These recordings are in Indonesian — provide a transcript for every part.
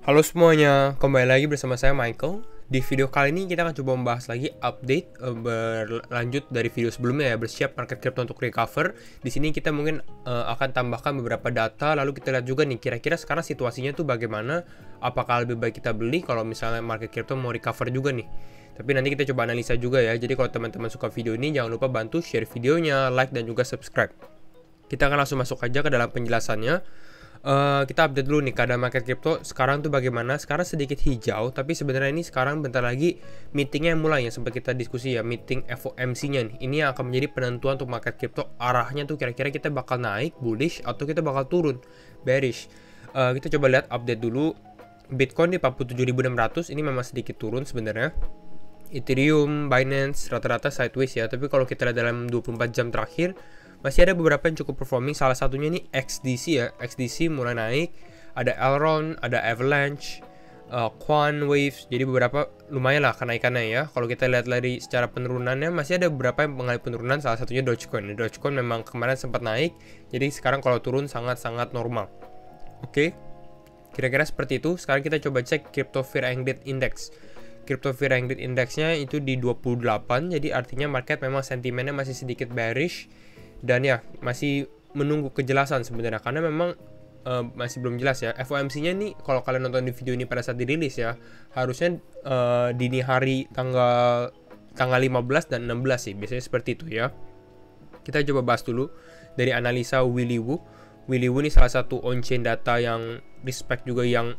Halo semuanya, kembali lagi bersama saya Michael. Di video kali ini kita akan coba membahas lagi update berlanjut dari video sebelumnya ya, bersiap market crypto untuk recover. Di sini kita mungkin akan tambahkan beberapa data, lalu kita lihat juga nih kira-kira sekarang situasinya tuh bagaimana, apakah lebih baik kita beli kalau misalnya market crypto mau recover juga nih. Tapi nanti kita coba analisa juga ya. Jadi kalau teman-teman suka video ini jangan lupa bantu share videonya, like dan juga subscribe. Kita akan langsung masuk aja ke dalam penjelasannya. Kita update dulu nih keadaan market crypto sekarang tuh bagaimana. Sekarang sedikit hijau, tapi sebenarnya ini sekarang bentar lagi meetingnya mulai ya, sempat kita diskusi ya, meeting FOMC-nya nih. Ini yang akan menjadi penentuan untuk market crypto, arahnya tuh kira-kira kita bakal naik bullish atau kita bakal turun bearish. Kita coba lihat update dulu. Bitcoin di 47.600 ini memang sedikit turun sebenarnya. Ethereum, Binance rata-rata sideways ya, tapi kalau kita lihat dalam 24 jam terakhir masih ada beberapa yang cukup performing. Salah satunya ini XDC ya. XDC mulai naik. Ada Elrond, ada Avalanche, Quan Waves. Jadi beberapa lumayan lah kenaikannya ya. Kalau kita lihat dari secara penurunannya masih ada beberapa yang mengalami penurunan. Salah satunya Dogecoin. Dogecoin memang kemarin sempat naik. Jadi sekarang kalau turun sangat-sangat normal. Oke. Kira-kira seperti itu. Sekarang kita coba cek Crypto Fear Angry Index. Crypto Fear Angry Index-nya itu di 28. Jadi artinya market memang sentimennya masih sedikit bearish. Dan ya masih menunggu kejelasan sebenarnya, karena memang masih belum jelas ya. FOMC-nya nih kalau kalian nonton di video ini pada saat dirilis ya, harusnya dini hari tanggal 15 dan 16 sih, biasanya seperti itu ya. Kita coba bahas dulu dari analisa Willy Woo. Willy Woo ini salah satu on-chain data yang respect juga, yang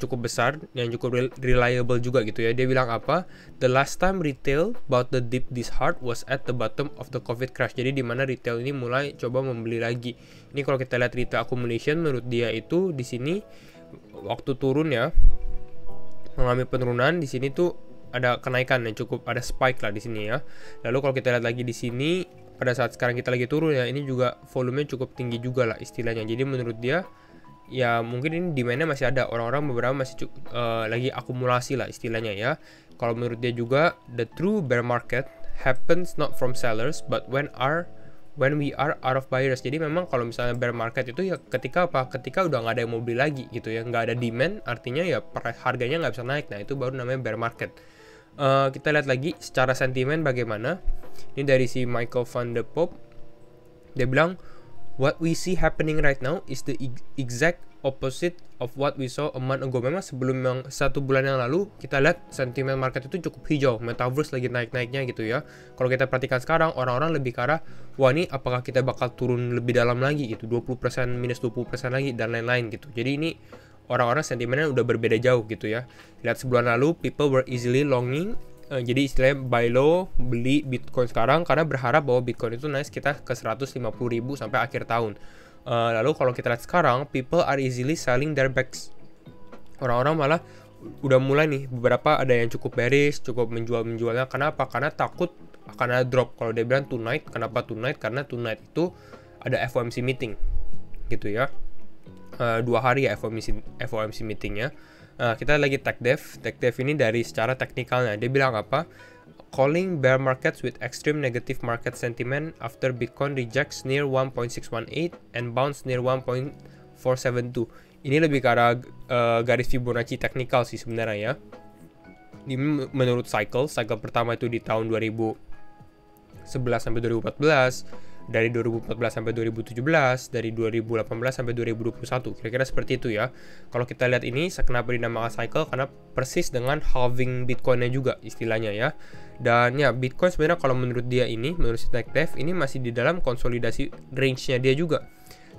cukup besar, yang cukup reliable juga gitu ya. Dia bilang apa? The last time retail bought the dip this hard was at the bottom of the COVID crash. Jadi di mana retail ini mulai coba membeli lagi. Ini kalau kita lihat retail accumulation, menurut dia itu di sini waktu turun ya, mengalami penurunan. Di sini tuh ada kenaikan yang cukup, ada spike lah di sini ya. Lalu kalau kita lihat lagi di sini pada saat sekarang kita lagi turun ya, ini juga volumenya cukup tinggi juga lah istilahnya. Jadi menurut dia ya mungkin ini demandnya masih ada, orang-orang beberapa masih lagi akumulasi lah istilahnya ya. Kalau menurut dia juga, the true bear market happens not from sellers but when we are out of buyers. Jadi memang kalau misalnya bear market itu ya ketika apa? Ketika udah nggak ada yang mau beli lagi gitu ya, nggak ada demand, artinya ya harganya nggak bisa naik. Nah itu baru namanya bear market. Kita lihat lagi secara sentimen bagaimana. Ini dari si Michael van de Poppe. Dia bilang, what we see happening right now is the exact opposite of what we saw a month ago. Memang sebelum yang 1 bulan yang lalu kita lihat sentimen market itu cukup hijau, metaverse lagi naik-naiknya gitu ya. Kalau kita perhatikan sekarang, orang-orang lebih ke arah, wah ini apakah kita bakal turun lebih dalam lagi gitu, 20%, minus 20% lagi dan lain-lain gitu. Jadi ini orang-orang sentimennya udah berbeda jauh gitu ya. Lihat sebulan lalu people were easily longing, jadi istilahnya buy low, beli Bitcoin sekarang karena berharap bahwa Bitcoin itu naik sekitar ke 150.000 sampai akhir tahun. Lalu kalau kita lihat sekarang, people are easily selling their bags. Orang-orang malah udah mulai nih, beberapa ada yang cukup bearish, cukup menjualnya. Kenapa? Karena takut akan ada drop. Kalau dia bilang tonight, kenapa tonight? Karena tonight itu ada FOMC meeting gitu ya. 2 hari ya FOMC meetingnya. Kita lagi tech dev ini dari secara teknikalnya. Dia bilang apa? Calling bear markets with extreme negative market sentiment after Bitcoin rejects near 1.618 and bounce near 1.472. Ini lebih ke arah garis Fibonacci teknikal sih sebenarnya ya. Ini menurut cycle pertama itu di tahun 2011 sampai 2014. Dari 2014 sampai 2017, dari 2018 sampai 2021, kira-kira seperti itu ya. Kalau kita lihat ini, kenapa dinamakan cycle? Karena persis dengan halving Bitcoin-nya juga istilahnya ya. Dan ya Bitcoin sebenarnya kalau menurut dia ini, menurut si TechDev ini masih di dalam konsolidasi range-nya dia juga.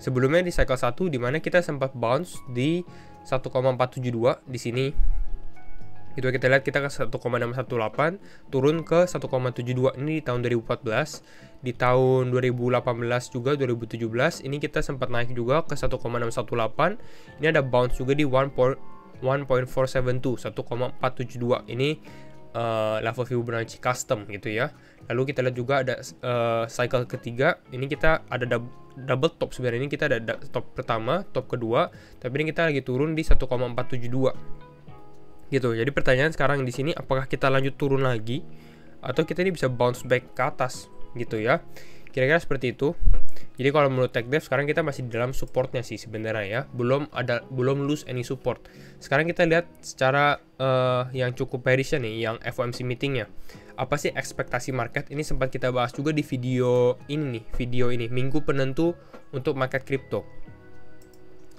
Sebelumnya di cycle 1 di mana kita sempat bounce di 1,472 di sini. Itu kita lihat kita ke 1,618 turun ke 1,72. Ini di tahun 2014, di tahun 2018 juga 2017 ini kita sempat naik juga ke 1,618. Ini ada bounce juga di 1.472, 1,472. Ini level Fibonacci custom gitu ya. Lalu kita lihat juga ada cycle ketiga. Ini kita ada double top sebenarnya. Ini kita ada top pertama, top kedua, tapi ini kita lagi turun di 1,472. Gitu. Jadi pertanyaan sekarang di sini, apakah kita lanjut turun lagi atau kita ini bisa bounce back ke atas gitu ya. Kira-kira seperti itu. Jadi kalau menurut TechDev sekarang kita masih di dalam supportnya sih sebenarnya ya, belum lose any support. Sekarang kita lihat secara yang cukup bearish nih, yang FOMC meetingnya. Apa sih ekspektasi market? Ini sempat kita bahas juga di video ini, minggu penentu untuk market crypto.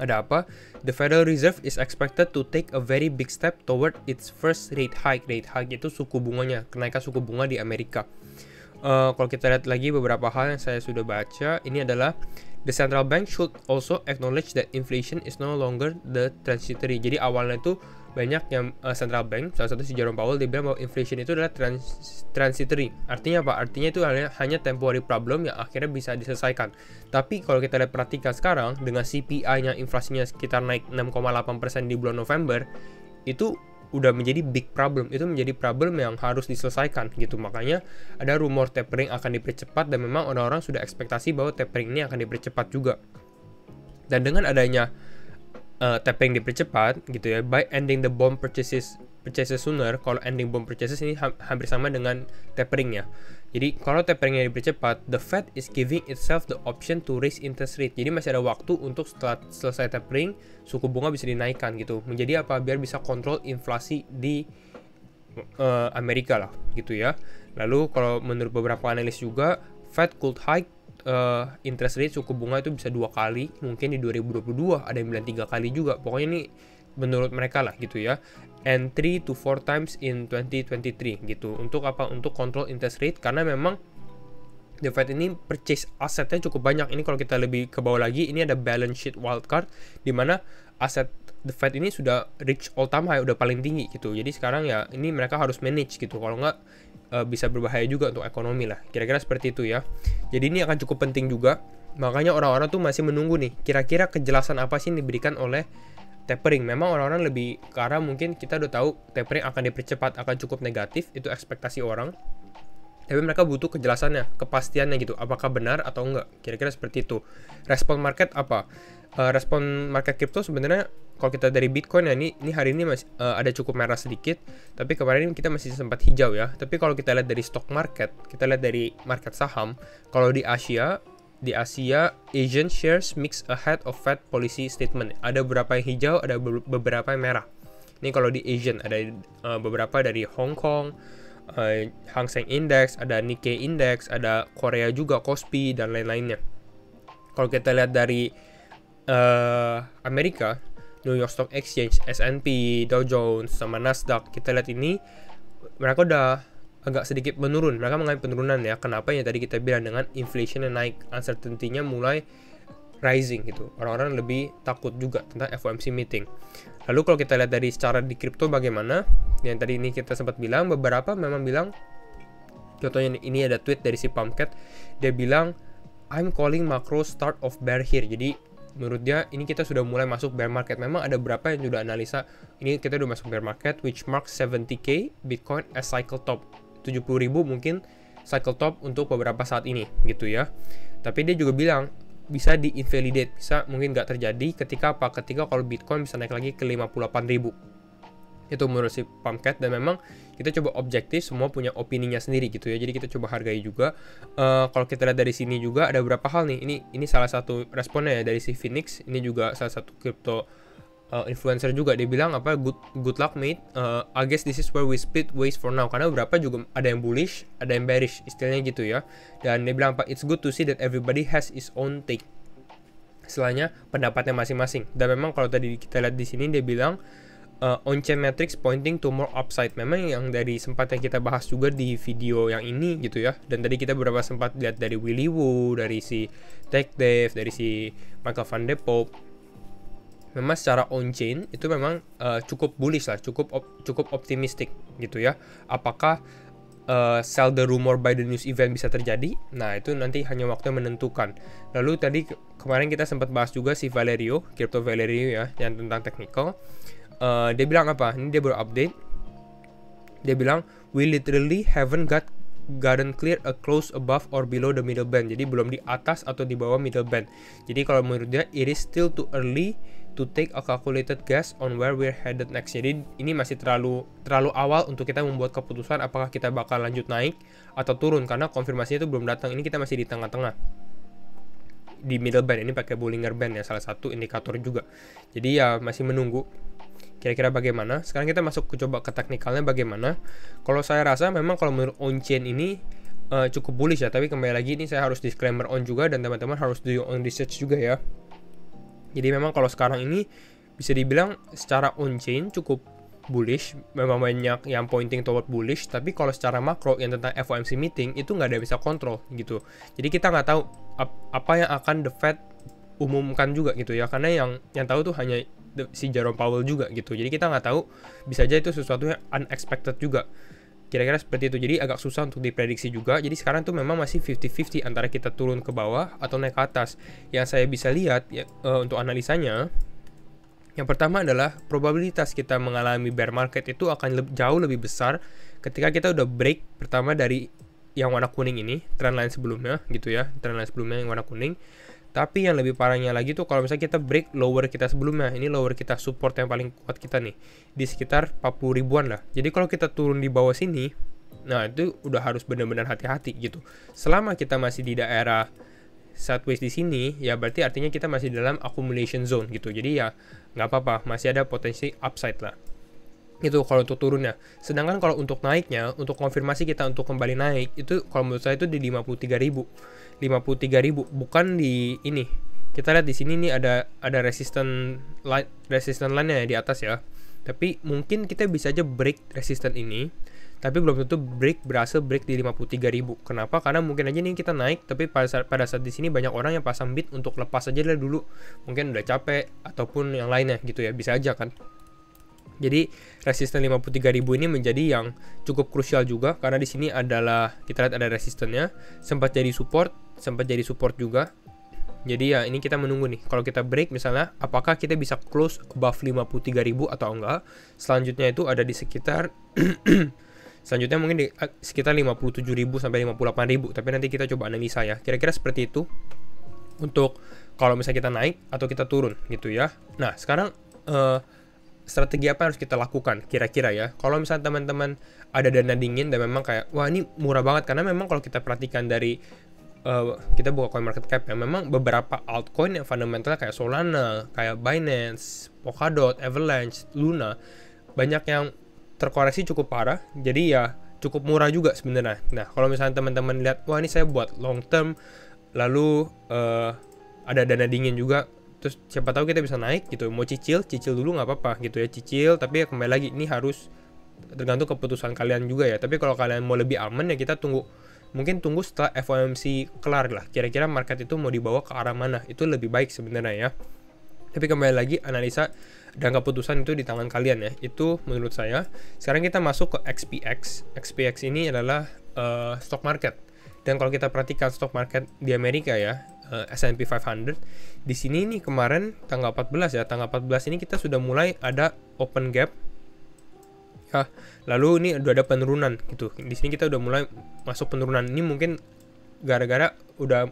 Ada apa? The Federal Reserve is expected to take a very big step toward its first rate hike. Rate hike itu suku bunganya, kenaikan suku bunga di Amerika. Kalau kita lihat lagi beberapa hal yang saya sudah baca, ini adalah the central bank should also acknowledge that inflation is no longer the transitory. Jadi awalnya itu banyak yang central bank, salah satu si Jerome Powell, dia bilang bahwa inflation itu adalah transitory. Artinya apa? Artinya itu hanya temporary problem yang akhirnya bisa diselesaikan. Tapi kalau kita lihat perhatikan sekarang dengan CPI-nya, inflasinya sekitar naik 6,8% di bulan November, itu udah menjadi big problem, itu menjadi problem yang harus diselesaikan gitu. Makanya ada rumor tapering akan dipercepat, dan memang orang-orang sudah ekspektasi bahwa tapering ini akan dipercepat juga. Dan dengan adanya tapering dipercepat gitu ya, by ending the bond purchases sooner, kalau ending bond purchases ini hampir sama dengan tapering ya. Jadi kalau taperingnya dipercepat, the Fed is giving itself the option to raise interest rate. Jadi masih ada waktu untuk setelah selesai tapering, suku bunga bisa dinaikkan gitu. Menjadi apa? Biar bisa kontrol inflasi di Amerika lah gitu ya. Lalu kalau menurut beberapa analis juga, Fed could hike interest rate suku bunga itu bisa 2 kali, mungkin di 2022, ada yang bilang 3 kali juga. Pokoknya ini menurut mereka lah gitu ya, and 3 to 4 times in 2023 gitu. Untuk apa? Untuk kontrol interest rate, karena memang The Fed ini purchase asetnya cukup banyak. Ini kalau kita lebih ke bawah lagi, ini ada balance sheet wildcard, di mana aset The Fed ini sudah reach all time high, udah paling tinggi gitu. Jadi sekarang ya ini mereka harus manage gitu, kalau nggak bisa berbahaya juga untuk ekonomi lah. Kira-kira seperti itu ya. Jadi ini akan cukup penting juga. Makanya orang-orang tuh masih menunggu nih, kira-kira kejelasan apa sih yang diberikan oleh tapering. Memang orang-orang lebih ke arah, mungkin kita udah tahu tapering akan dipercepat, akan cukup negatif, itu ekspektasi orang. Tapi mereka butuh kejelasannya, kepastiannya gitu, apakah benar atau enggak. Kira-kira seperti itu. Respon market apa? Respon market crypto sebenarnya kalau kita dari Bitcoin ya, ini hari ini masih ada cukup merah sedikit, tapi kemarin kita masih sempat hijau ya. Tapi kalau kita lihat dari stock market, kita lihat dari market saham, kalau di Asia, Asian shares mix ahead of Fed policy statement. Ada beberapa yang hijau, ada beberapa yang merah. Ini kalau di Asian, ada beberapa dari Hong Kong, Hang Seng Index, ada Nikkei Index, ada Korea juga, Kospi, dan lain-lainnya. Kalau kita lihat dari Amerika, New York Stock Exchange, S&P, Dow Jones, sama Nasdaq, kita lihat ini mereka udah agak sedikit menurun. Mereka mengalami penurunan ya. Kenapa? Ya tadi kita bilang dengan inflation yang naik, uncertainty-nya mulai rising gitu. Orang-orang lebih takut juga tentang FOMC meeting. Lalu kalau kita lihat dari secara di kripto bagaimana? Yang tadi ini kita sempat bilang, beberapa memang bilang, contohnya ini ada tweet dari si Pumpcat, dia bilang, I'm calling macro start of bear here. Jadi menurut dia ini kita sudah mulai masuk bear market. Memang ada beberapa yang sudah analisa, ini kita udah masuk bear market, which marks 70k Bitcoin as cycle top. 70.000 mungkin cycle top untuk beberapa saat ini gitu ya. Tapi dia juga bilang bisa di-invalidate, bisa mungkin nggak terjadi ketika apa? Ketika kalau Bitcoin bisa naik lagi ke 58.000. Itu menurut si Pumpcat, dan memang kita coba objektif, semua punya opininya sendiri gitu ya. Jadi kita coba hargai juga. Kalau kita lihat dari sini juga ada beberapa hal nih. Ini salah satu responnya ya dari si Phoenix. Ini juga salah satu crypto influencer juga, dia bilang apa, good luck mate, I guess this is where we split ways for now. Karena beberapa juga ada yang bullish, ada yang bearish, istilahnya gitu ya. Dan dia bilang apa, it's good to see that everybody has its own take, istilahnya pendapatnya masing-masing. Dan memang kalau tadi kita lihat di sini dia bilang on-chain metrics pointing to more upside. Memang yang dari sempat yang kita bahas juga di video yang ini gitu ya. Dan tadi kita beberapa sempat lihat dari Willy Woo, dari si TechDev, dari si Michael Van de Poppe. Memang secara on-chain itu memang cukup bullish lah, cukup optimistic gitu ya. Apakah sell the rumor by the news event bisa terjadi? Nah itu nanti hanya waktu yang menentukan. Lalu tadi kemarin kita sempat bahas juga si Valerio, Crypto Valerio ya, yang tentang technical. Dia bilang apa? Ini dia baru update. Dia bilang we literally haven't gotten clear a close above or below the middle band. Jadi belum di atas atau di bawah middle band. Jadi kalau menurut dia it is still too early to take a calculated guess on where we're headed next. Jadi ini masih terlalu awal untuk kita membuat keputusan apakah kita bakal lanjut naik atau turun, karena konfirmasinya itu belum datang. Ini kita masih di tengah-tengah, di middle band. Ini pakai Bollinger Band ya, salah satu indikator juga. Jadi ya masih menunggu kira-kira bagaimana. Sekarang kita masuk coba ke teknikalnya bagaimana. Kalau saya rasa memang kalau menurut on-chain ini cukup bullish ya, tapi kembali lagi ini saya harus disclaimer on juga, dan teman-teman harus do your own research juga ya. Jadi memang kalau sekarang ini bisa dibilang secara on-chain cukup bullish, memang banyak yang pointing toward bullish, tapi kalau secara makro yang tentang FOMC meeting itu nggak ada yang bisa kontrol gitu. Jadi kita nggak tahu apa yang akan the Fed umumkan juga gitu ya, karena yang tahu tuh hanya si Jerome Powell juga gitu. Jadi kita nggak tahu, bisa aja itu sesuatu yang unexpected juga. Kira-kira seperti itu, jadi agak susah untuk diprediksi juga. Jadi sekarang tuh memang masih 50-50 antara kita turun ke bawah atau naik ke atas. Yang saya bisa lihat ya, untuk analisanya, yang pertama adalah probabilitas kita mengalami bear market itu akan jauh lebih besar ketika kita udah break pertama dari yang warna kuning ini, trendline sebelumnya gitu ya, trendline sebelumnya yang warna kuning. Tapi yang lebih parahnya lagi tuh kalau misalnya kita break lower kita sebelumnya, ini lower kita support yang paling kuat kita nih, di sekitar 40 ribuan lah. Jadi kalau kita turun di bawah sini, nah itu udah harus benar-benar hati-hati gitu. Selama kita masih di daerah sideways di sini, ya berarti artinya kita masih dalam accumulation zone gitu. Jadi ya nggak apa-apa, masih ada potensi upside lah. Itu kalau untuk turunnya. Sedangkan kalau untuk naiknya, untuk konfirmasi kita untuk kembali naik, itu kalau menurut saya itu di 53.000, bukan di ini. Kita lihat di sini nih ada resistance line ya di atas ya. Tapi mungkin kita bisa aja break resistance ini, tapi belum tentu berhasil break di 53.000. Kenapa? Karena mungkin aja nih kita naik, tapi pada saat di sini banyak orang yang pasang bid untuk lepas aja dulu. Mungkin udah capek ataupun yang lainnya gitu ya, bisa aja kan. Jadi resisten 53.000 ini menjadi yang cukup krusial juga, karena di sini adalah kita lihat ada resistennya, sempat jadi support juga. Jadi ya ini kita menunggu nih, kalau kita break misalnya, apakah kita bisa close above 53.000 atau enggak. Selanjutnya itu ada di sekitar selanjutnya mungkin di sekitar 57.000 sampai 58.000, tapi nanti kita coba analisa ya. Kira-kira seperti itu untuk kalau misalnya kita naik atau kita turun gitu ya. Nah, sekarang strategi apa yang harus kita lakukan kira-kira ya. Kalau misalnya teman-teman ada dana dingin dan memang kayak wah ini murah banget, karena memang kalau kita perhatikan dari kita buka coin market cap ya, memang beberapa altcoin yang fundamentalnya kayak Solana, kayak Binance, Polkadot, Avalanche, Luna, banyak yang terkoreksi cukup parah. Jadi ya cukup murah juga sebenarnya. Nah, kalau misalnya teman-teman lihat wah ini saya buat long term, lalu ada dana dingin juga, terus siapa tahu kita bisa naik gitu, mau cicil dulu nggak apa-apa gitu ya, cicil. Tapi ya kembali lagi ini harus tergantung keputusan kalian juga ya. Tapi kalau kalian mau lebih aman ya kita mungkin tunggu setelah FOMC kelar lah, kira-kira market itu mau dibawa ke arah mana, itu lebih baik sebenarnya ya. Tapi kembali lagi analisa dan keputusan itu di tangan kalian ya, itu menurut saya. Sekarang kita masuk ke XPX ini adalah stock market, dan kalau kita perhatikan stock market di Amerika ya, S&P 500 di sini nih kemarin tanggal 14 ya, tanggal 14 ini kita sudah mulai ada open gap ya, lalu ini udah ada penurunan gitu. Di sini kita udah mulai masuk penurunan. Ini mungkin gara-gara udah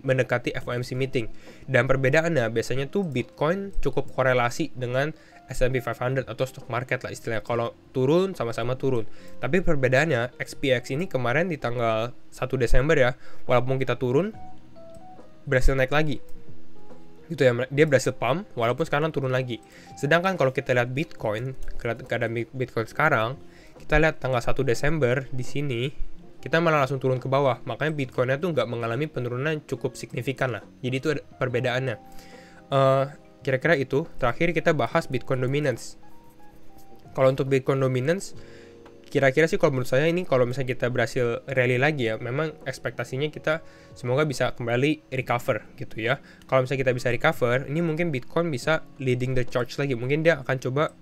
mendekati FOMC meeting. Dan perbedaannya biasanya tuh Bitcoin cukup korelasi dengan S&P 500 atau stock market lah istilahnya. Kalau turun sama-sama turun. Tapi perbedaannya XPX ini kemarin di tanggal 1 Desember ya, walaupun kita turun berhasil naik lagi gitu ya, dia berhasil pump walaupun sekarang turun lagi. Sedangkan kalau kita lihat Bitcoin, keadaan Bitcoin sekarang, kita lihat tanggal 1 Desember di sini kita malah langsung turun ke bawah. Makanya Bitcoinnya tuh nggak mengalami penurunan cukup signifikan lah. Jadi itu ada perbedaannya. Kira-kira itu. Terakhir kita bahas Bitcoin dominance. Kalau untuk Bitcoin dominance, kira-kira sih kalau menurut saya ini kalau misalnya kita berhasil rally lagi ya, memang ekspektasinya kita semoga bisa kembali recover gitu ya. Kalau misalnya kita bisa recover, ini mungkin Bitcoin bisa leading the charge lagi. Mungkin dia akan coba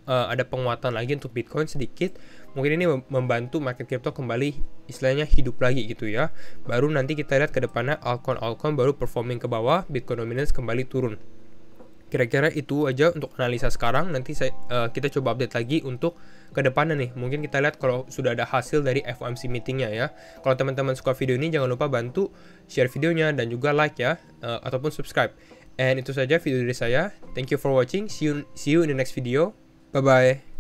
ada penguatan lagi untuk Bitcoin sedikit. Mungkin ini membantu market crypto kembali istilahnya hidup lagi gitu ya. Baru nanti kita lihat ke depannya altcoin baru performing ke bawah, Bitcoin dominance kembali turun. Kira-kira itu aja untuk analisa sekarang. Nanti kita coba update lagi untuk ke depannya nih. Mungkin kita lihat kalau sudah ada hasil dari FOMC meetingnya ya. Kalau teman-teman suka video ini, jangan lupa bantu share videonya dan juga like ya, ataupun subscribe. And itu saja video dari saya. Thank you for watching. See you in the next video. Bye bye.